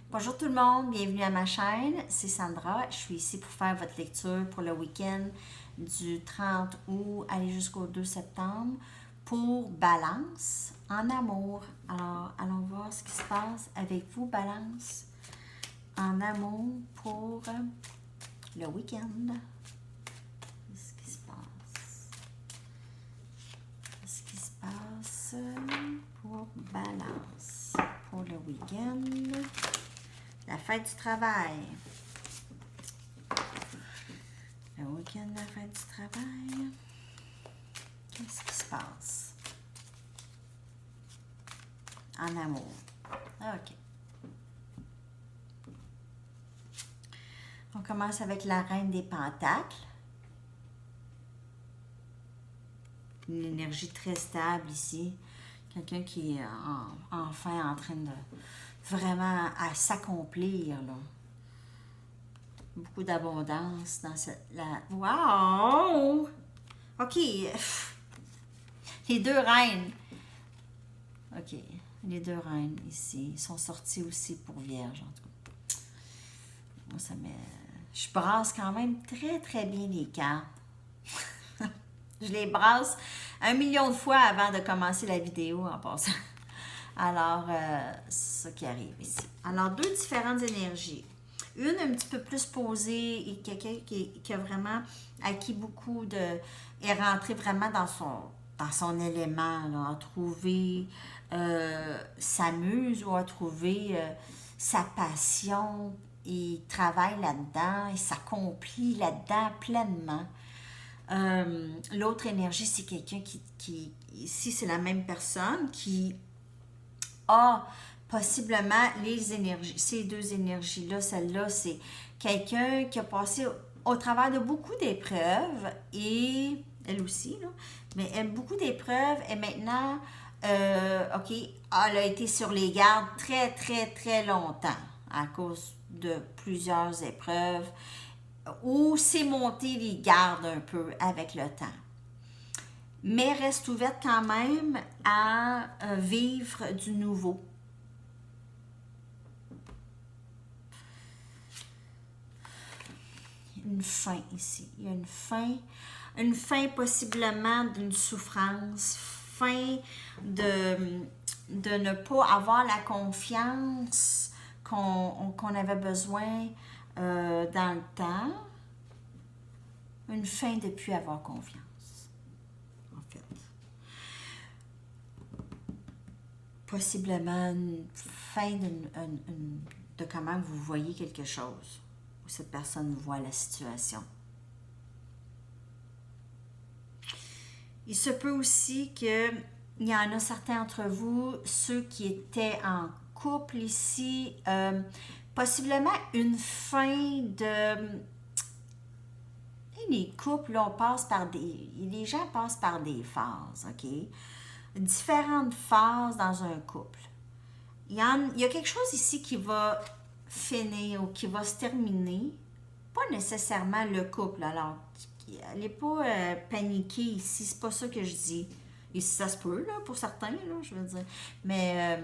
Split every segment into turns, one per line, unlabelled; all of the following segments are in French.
Bonjour tout le monde, bienvenue à ma chaîne, c'est Sandra. Je suis ici pour faire votre lecture pour le week-end du 30 août aller jusqu'au 2 septembre pour Balance en amour. Alors, allons voir ce qui se passe avec vous, Balance en amour pour le week-end. Qu'est-ce qui se passe? Qu'est-ce qui se passe pour Balance pour le week-end? La fête du travail. Le week-end, la fête du travail. Qu'est-ce qui se passe? En amour. OK. On commence avec la reine des pentacles. Une énergie très stable ici. Quelqu'un qui est enfin en train de vraiment à s'accomplir, là. Beaucoup d'abondance dans cette... Wow! OK. Les deux reines. OK. Les deux reines ici sont sorties aussi pour Vierge, en tout cas. Moi, ça me... Je brasse quand même très, très bien les cartes. Je les brasse 1 million de fois avant de commencer la vidéo en passant. Alors, c'est ça qui arrive ici. Alors, deux différentes énergies. Une un petit peu plus posée et quelqu'un qui a vraiment acquis beaucoup de... est rentré vraiment dans son élément, là, a trouvé sa muse ou a trouvé sa passion. Il travaille là-dedans, il s'accomplit là-dedans pleinement. L'autre énergie, c'est quelqu'un ici c'est la même personne qui a possiblement les énergies, ces deux énergies-là, celle-là, c'est quelqu'un qui a passé au travers de beaucoup d'épreuves et elle aussi, là, mais elle beaucoup d'épreuves et maintenant, OK, elle a été sur les gardes très, très, très longtemps à cause de plusieurs épreuves ou c'est monter les gardes un peu avec le temps. Mais reste ouverte quand même à vivre du nouveau. Une fin ici. Il y a une fin possiblement d'une souffrance, fin de ne pas avoir la confiance qu'on avait besoin dans le temps. Une fin de ne plus avoir confiance, en fait. Possiblement une fin de comment vous voyez quelque chose, où cette personne voit la situation. Il se peut aussi qu'il y en a certains d'entre vous, ceux qui étaient en couple ici, possiblement une fin de... Les couples, là, on passe par des... Les gens passent par des phases, OK? Différentes phases dans un couple. Il y a quelque chose ici qui va finir ou qui va se terminer. Pas nécessairement le couple, alors... Elle n'est pas paniquée ici, c'est pas ça que je dis. Et ça se peut, là, pour certains, là, je veux dire. Mais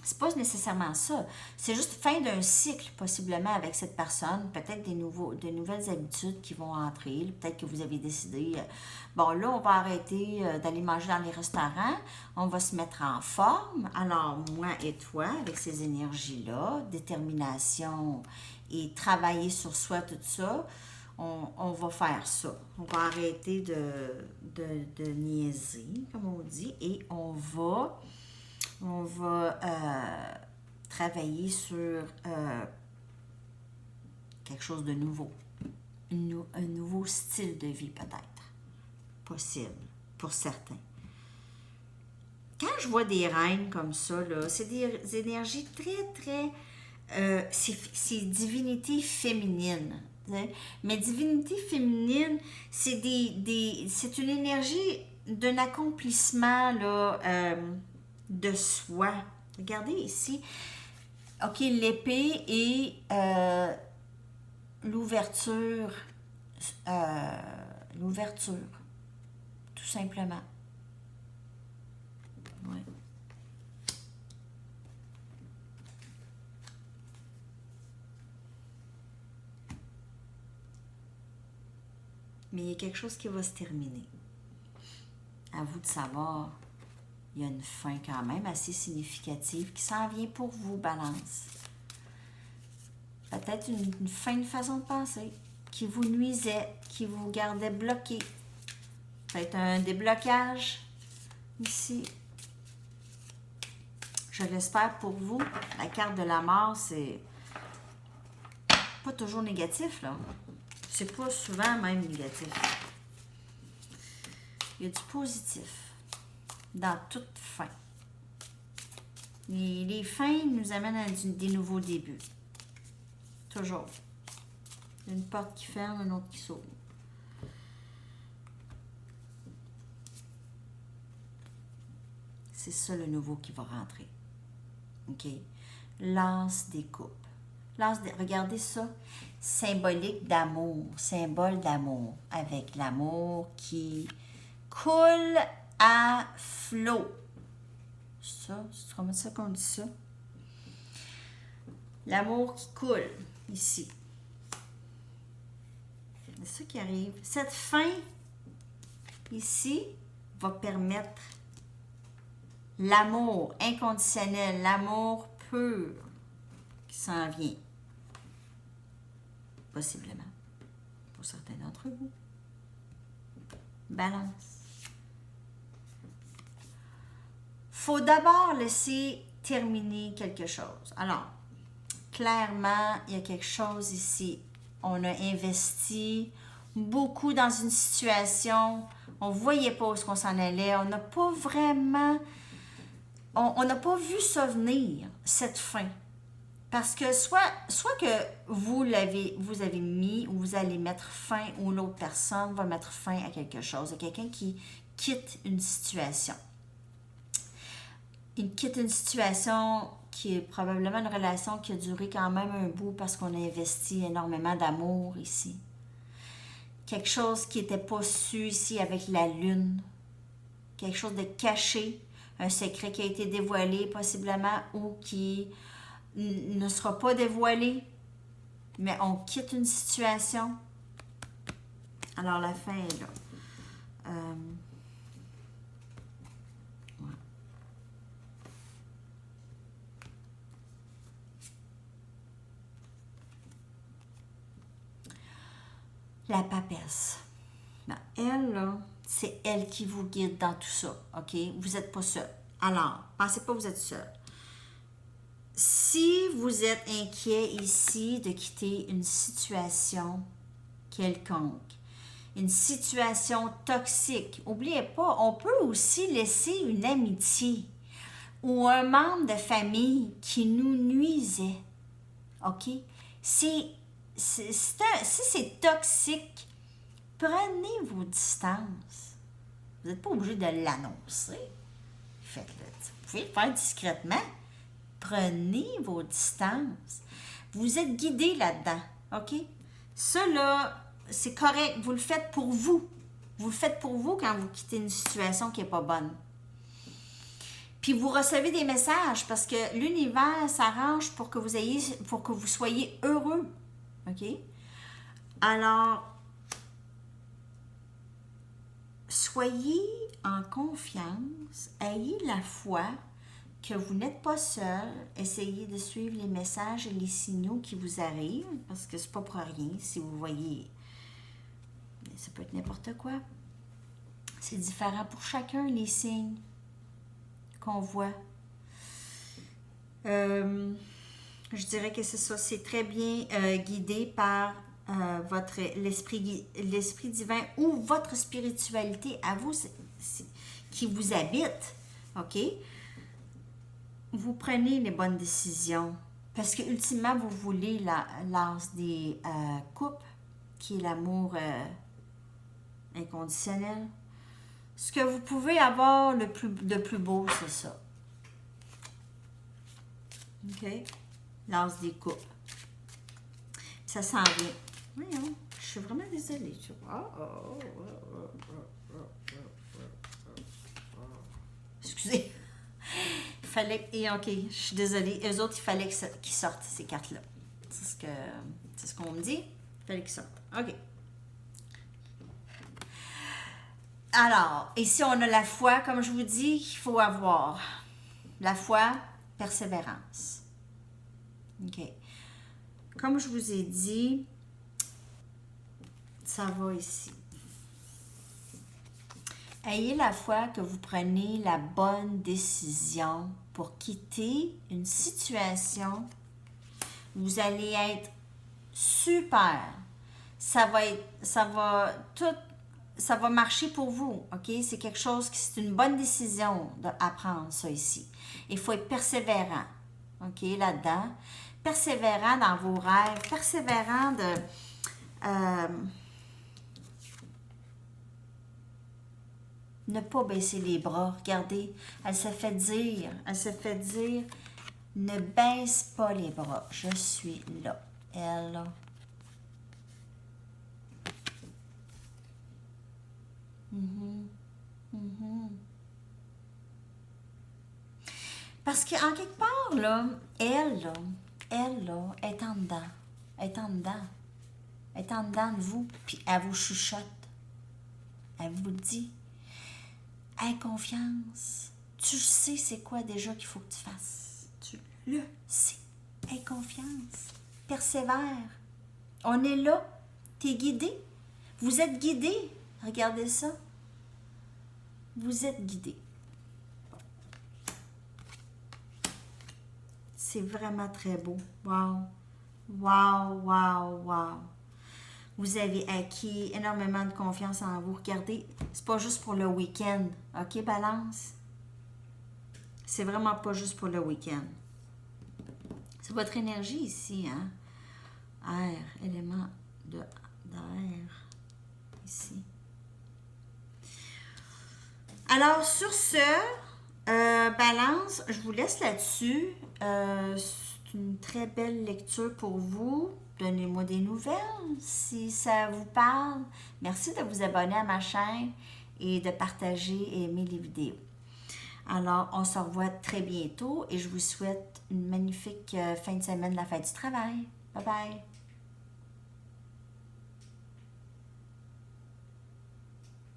c'est pas nécessairement ça. C'est juste fin d'un cycle, possiblement, avec cette personne. Peut-être de nouvelles habitudes qui vont entrer. Peut-être que vous avez décidé, bon, là, on va arrêter d'aller manger dans les restaurants. On va se mettre en forme. Alors, moi et toi, avec ces énergies-là, détermination et travailler sur soi, tout ça, on va faire ça. On va arrêter de niaiser, comme on dit, et on va travailler sur quelque chose de nouveau. Un nouveau style de vie, peut-être. Possible, pour certains. Quand je vois des reines comme ça, là, c'est des énergies très, très... c'est divinité féminine. Mais divinité féminine, c'est c'est une énergie d'un accomplissement là, de soi. Regardez ici. OK, l'épée et l'ouverture. L'ouverture, tout simplement. Ouais. Mais il y a quelque chose qui va se terminer. À vous de savoir, il y a une fin quand même assez significative qui s'en vient pour vous, Balance. Peut-être une fin de façon de penser qui vous nuisait, qui vous gardait bloqué. Peut-être un déblocage ici. Je l'espère pour vous. La carte de la mort, c'est pas toujours négatif, là. C'est pas souvent même négatif. Il y a du positif dans toute fin. Les fins nous amènent à des nouveaux débuts. Toujours. Une porte qui ferme, une autre qui s'ouvre. C'est ça le nouveau qui va rentrer. OK? L'as des coupes. Regardez ça. Symbolique d'amour. Symbole d'amour. Avec l'amour qui coule à flot. Ça, c'est comme ça qu'on dit ça. L'amour qui coule, ici. C'est ça qui arrive. Cette fin, ici, va permettre l'amour inconditionnel, l'amour pur qui s'en vient. Possiblement. Pour certains d'entre vous. Balance. Faut d'abord laisser terminer quelque chose. Alors, clairement, il y a quelque chose ici. On a investi beaucoup dans une situation. On ne voyait pas où on s'en allait. On n'a pas vraiment... On n'a pas vu ça venir, cette fin. Parce que soit que vous avez mis ou vous allez mettre fin ou l'autre personne va mettre fin à quelque chose. Il y a quelqu'un qui quitte une situation. Il quitte une situation qui est probablement une relation qui a duré quand même un bout parce qu'on a investi énormément d'amour ici. Quelque chose qui n'était pas su ici avec la lune. Quelque chose de caché. Un secret qui a été dévoilé possiblement ou qui ne sera pas dévoilé. Mais on quitte une situation. Alors la fin est là. La papesse. Non, elle, là, c'est elle qui vous guide dans tout ça, OK? Vous n'êtes pas seul. Alors, pensez pas que vous êtes seul. Si vous êtes inquiet ici de quitter une situation quelconque, une situation toxique, n'oubliez pas, on peut aussi laisser une amitié ou un membre de famille qui nous nuisait, OK? Si c'est toxique, prenez vos distances. Vous n'êtes pas obligé de l'annoncer. Faites-le. Vous pouvez le faire discrètement. Prenez vos distances. Vous êtes guidé là-dedans. OK? Ça, là, c'est correct. Vous le faites pour vous. Vous le faites pour vous quand vous quittez une situation qui n'est pas bonne. Puis vous recevez des messages parce que l'univers s'arrange pour que vous soyez heureux. OK? Alors, soyez en confiance, ayez la foi que vous n'êtes pas seul, essayez de suivre les messages et les signaux qui vous arrivent, parce que c'est pas pour rien si vous voyez, ça peut être n'importe quoi. C'est différent pour chacun, les signes qu'on voit. Je dirais que c'est ça, c'est très bien guidé par l'esprit divin ou votre spiritualité à vous qui vous habite, OK? Vous prenez les bonnes décisions parce que ultimement, vous voulez l'as des coupes, qui est l'amour inconditionnel. Ce que vous pouvez avoir de plus beau, c'est ça. OK? L'as des coupes. Ça s'en vient. Voyons, je suis vraiment désolée, tu vois. Excusez. Il fallait... Et OK, je suis désolée. Eux autres, il fallait qu'ils sortent, ces cartes-là. C'est ce qu'on me dit. Il fallait qu'ils sortent. OK. Alors, ici, on a la foi, comme je vous dis, qu'il faut avoir. La foi, persévérance. OK. Comme je vous ai dit, ça va ici. Ayez la foi que vous prenez la bonne décision pour quitter une situation. Vous allez être super. Ça va marcher pour vous, OK? C'est quelque chose c'est une bonne décision à prendre, ça ici. Il faut être persévérant, OK, là-dedans. Persévérant dans vos rêves, persévérant de... ne pas baisser les bras. Regardez, elle se fait dire, ne baisse pas les bras. Je suis là. Elle, là. Parce qu'en quelque part, là, elle, là, est en dedans. Elle est en dedans. Elle est en dedans de vous, puis elle vous chuchote. Elle vous dit, aie confiance. Tu sais c'est quoi déjà qu'il faut que tu fasses. Tu le sais. Aie confiance. Persévère. On est là. Tu es guidé. Vous êtes guidé. Regardez ça. Vous êtes guidé. C'est vraiment très beau. Wow. Wow, wow, wow. Vous avez acquis énormément de confiance en vous. Regardez, c'est pas juste pour le week-end. OK, balance? C'est vraiment pas juste pour le week-end. C'est votre énergie ici, hein? Air, élément d'air. Ici. Alors, sur ce, balance, je vous laisse là-dessus. C'est une très belle lecture pour vous. Donnez-moi des nouvelles si ça vous parle. Merci de vous abonner à ma chaîne et de partager et aimer les vidéos. Alors, on se revoit très bientôt et je vous souhaite une magnifique fin de semaine de la fête du travail. Bye bye!